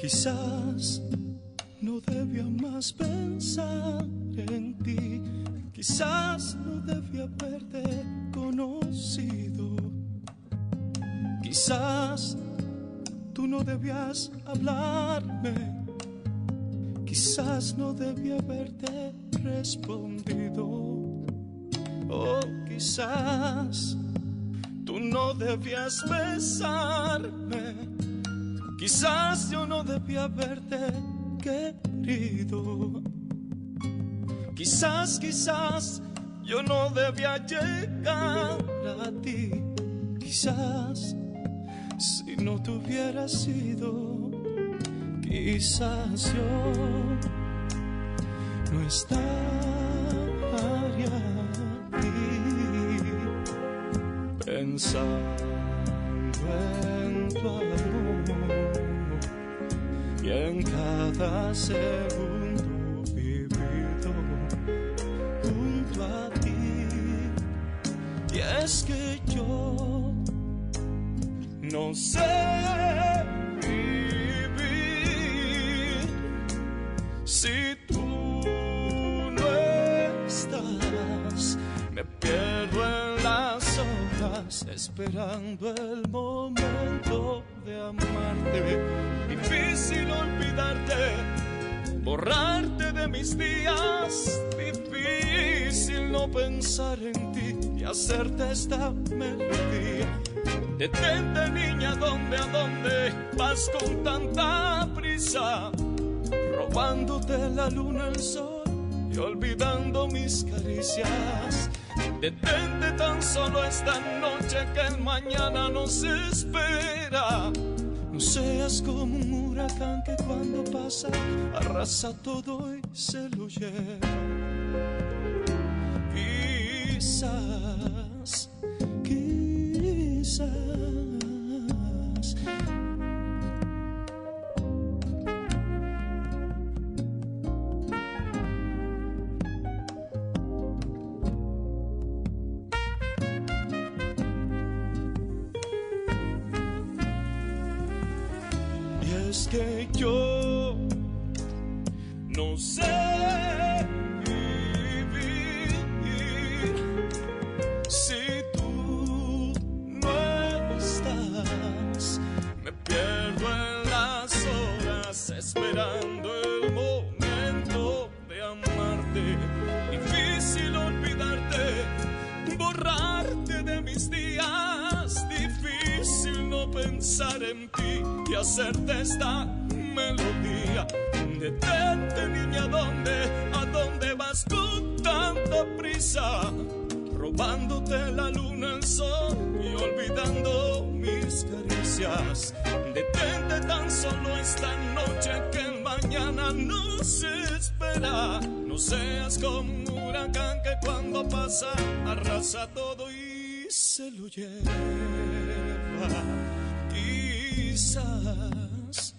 Quizás no debía más pensar en ti, quizás no debía haberte conocido, quizás tú no debías hablarme, quizás no debía haberte respondido, o quizás tú no debías besarme, quizás yo no debía haberte querido, quizás yo no debía llegar a ti, quizás si no te hubiera sido, quizás yo no estaría aquí pensando en tu amor y en cada segundo vivido junto a ti. Y es que yo no sé vivir si tú no estás. Me pierdo en las horas esperando el momento de amarte. Difícil olvidarte, borrarte de mis días. Difícil no pensar en ti y hacerte esta melodía. Detente, niña, ¿a dónde vas con tanta prisa? Robándote la luna, el sol y olvidando mis caricias. Detente tan solo esta noche que el mañana nos espera. No seas como un huracán que cuando pasa arrasa todo y se lo lleva. Quizás y es que yo no sé vivir si tú no estás. Me pierdo en las horas esperando el momento de amarte. Difícil olvidarte, borrarte de mis días. Difícil no pensar en ti y hacerte esta melodía. Detente, niña, ¿a dónde vas con tanta prisa? Robándote la luna, el sol y olvidando mis caricias. Detente tan solo esta noche que el mañana nos espera. No seas como un huracán que cuando pasa arrasa todo y se lo lleva. Quizás